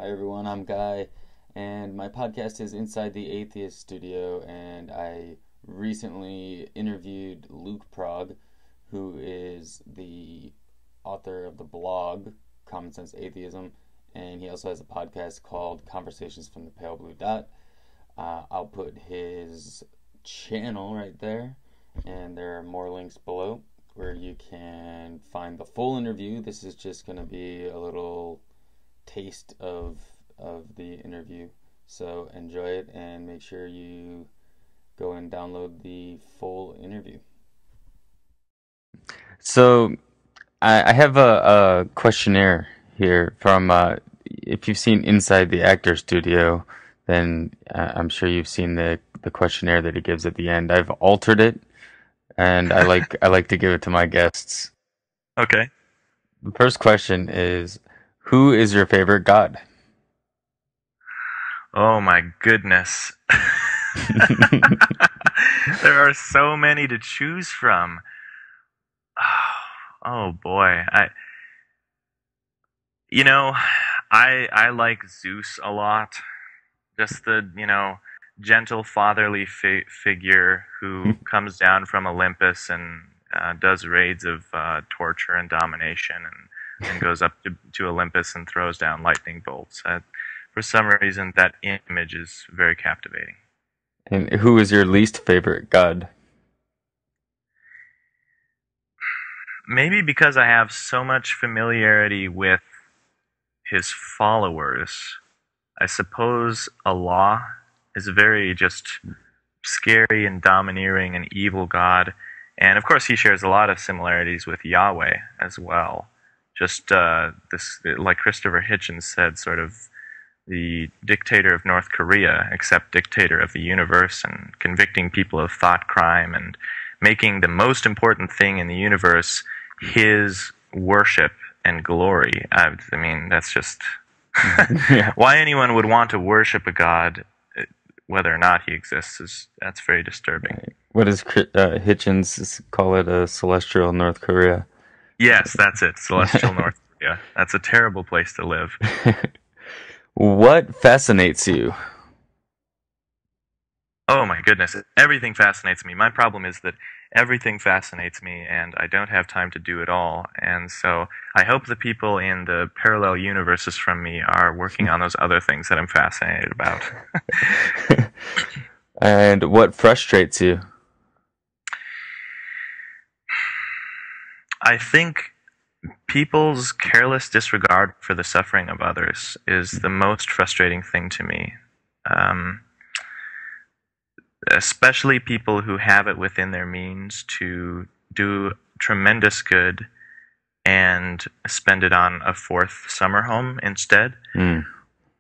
Hi everyone, I'm Guy, and my podcast is Inside the Atheists Studio, and I recently interviewed Luke Prog, who is the author of the blog Common Sense Atheism, and he also has a podcast called Conversations from the Pale Blue Dot. I'll put his channel right there, and there are more links below where you can find the full interview. This is just going to be a little taste of the interview. So enjoy it and make sure you go and download the full interview. So I have a questionnaire here from if you've seen Inside the Actors Studio, then I'm sure you've seen the questionnaire that he gives at the end. I've altered it, and I like to give it to my guests. Okay. The first question is, who is your favorite god? Oh my goodness. There are so many to choose from. Oh boy. You know, I like Zeus a lot. Just the gentle fatherly figure who comes down from Olympus and does raids of torture and domination and goes up to Olympus and throws down lightning bolts. For some reason, that image is very captivating. And who is your least favorite god? Maybe because I have so much familiarity with his followers, I suppose Allah is a very just scary and domineering and evil god. And of course, he shares a lot of similarities with Yahweh as well. Just this, like Christopher Hitchens said, sort of the dictator of North Korea, except dictator of the universe, and convicting people of thought crime and making the most important thing in the universe his worship and glory. I mean, that's just Yeah. why anyone would want to worship a god, whether or not he exists, that's very disturbing. What does Hitchens call it? A celestial North Korea. Yes, that's it. Celestial North Korea. That's a terrible place to live. What fascinates you? Oh my goodness, everything fascinates me. My problem is that everything fascinates me and I don't have time to do it all. And so I hope the people in the parallel universes from me are working on those other things that I'm fascinated about. And what frustrates you? I think people's careless disregard for the suffering of others is the most frustrating thing to me. Um, Especially people who have it within their means to do tremendous good and spend it on a fourth summer home instead. Mm.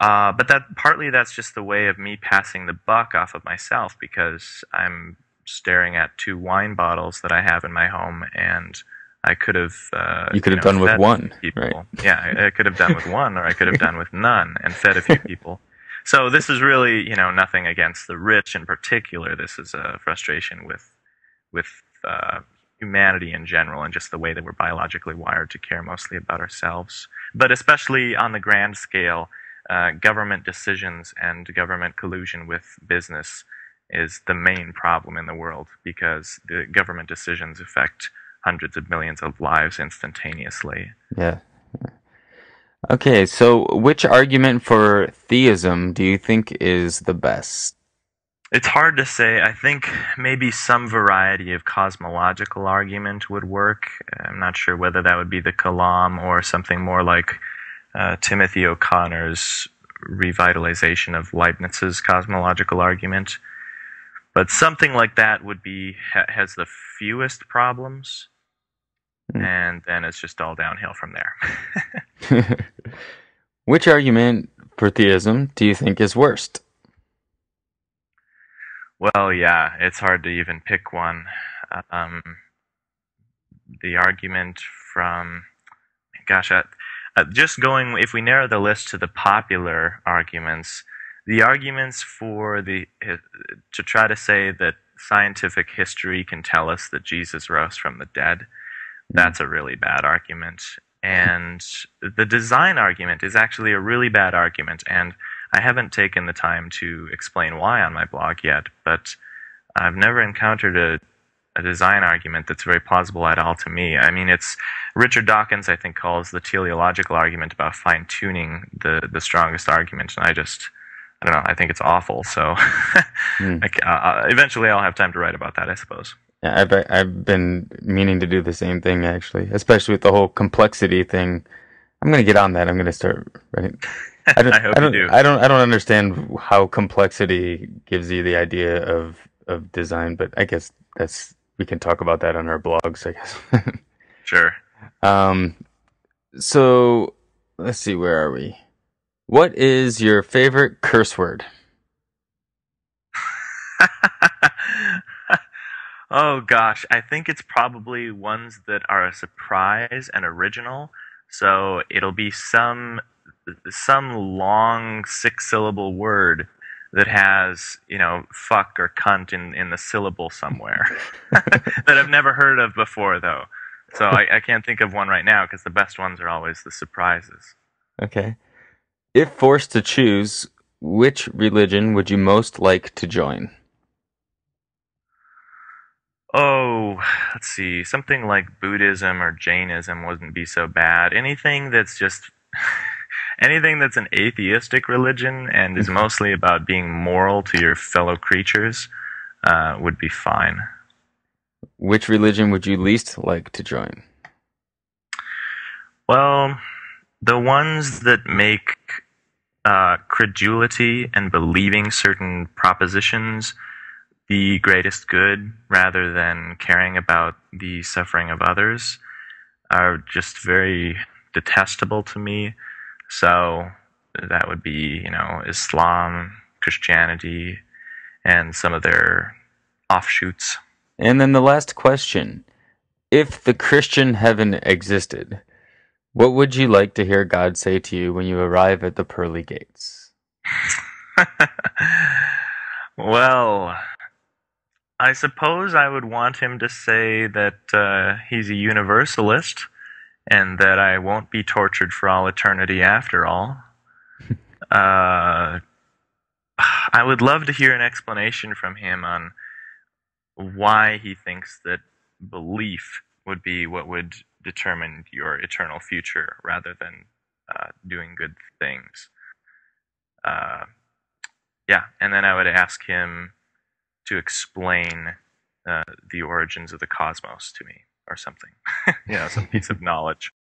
But that's just the way of me passing the buck off of myself because I'm staring at two wine bottles that I have in my home, and I could have, You could have done with fed one, right? people. Yeah, I could have done with one, or I could have done with none, and fed a few people. So this is really, nothing against the rich in particular. This is a frustration with humanity in general, and just the way that we're biologically wired to care mostly about ourselves. But especially on the grand scale, government decisions and government collusion with business is the main problem in the world because the government decisions affect hundreds of millions of lives instantaneously. Yeah. Okay, so which argument for theism do you think is the best? It's hard to say. I think maybe some variety of cosmological argument would work. I'm not sure whether that would be the Kalam or something more like Timothy O'Connor's revitalization of Leibniz's cosmological argument. But something like that would be has the fewest problems, and then it's just all downhill from there. Which argument for theism do you think is worst? Well, yeah, it's hard to even pick one. Um, the argument from, gosh, just going, if we narrow the list to the popular arguments, the arguments for to try to say that scientific history can tell us that Jesus rose from the dead, that's a really bad argument. And the design argument is actually a really bad argument, and I haven't taken the time to explain why on my blog yet, but I've never encountered a design argument that's very plausible at all to me. I mean, it's Richard Dawkins, I think, calls the teleological argument about fine-tuning the strongest argument, and I don't know, I think it's awful, so eventually I'll have time to write about that, I suppose. Yeah, I've been meaning to do the same thing actually, especially with the whole complexity thing. I'm gonna get on that. I'm gonna start writing. I hope you do. I don't understand how complexity gives you the idea of design, but I guess we can talk about that on our blogs, I guess. Sure. Um, so let's see, where are we? What is your favorite curse word? Oh gosh, I think it's probably ones that are a surprise and original. So it'll be some long 6-syllable word that has, fuck or cunt in the syllable somewhere that I've never heard of before, though. So I can't think of one right now because the best ones are always the surprises. Okay. If forced to choose, which religion would you most like to join? Oh, let's see. Something like Buddhism or Jainism wouldn't be so bad. Anything that's just anything that's an atheistic religion and is mostly about being moral to your fellow creatures would be fine. Which religion would you least like to join? Well, the ones that make credulity and believing certain propositions the greatest good rather than caring about the suffering of others are just very detestable to me. So that would be, Islam, Christianity, and some of their offshoots. And then the last question. If the Christian heaven existed, what would you like to hear God say to you when you arrive at the pearly gates? Well, I suppose I would want him to say that he's a universalist and that I won't be tortured for all eternity after all. I would love to hear an explanation from him on why he thinks that belief would be what would determine your eternal future rather than doing good things. Yeah, and then I would ask him to explain the origins of the cosmos to me or something. Some piece of knowledge.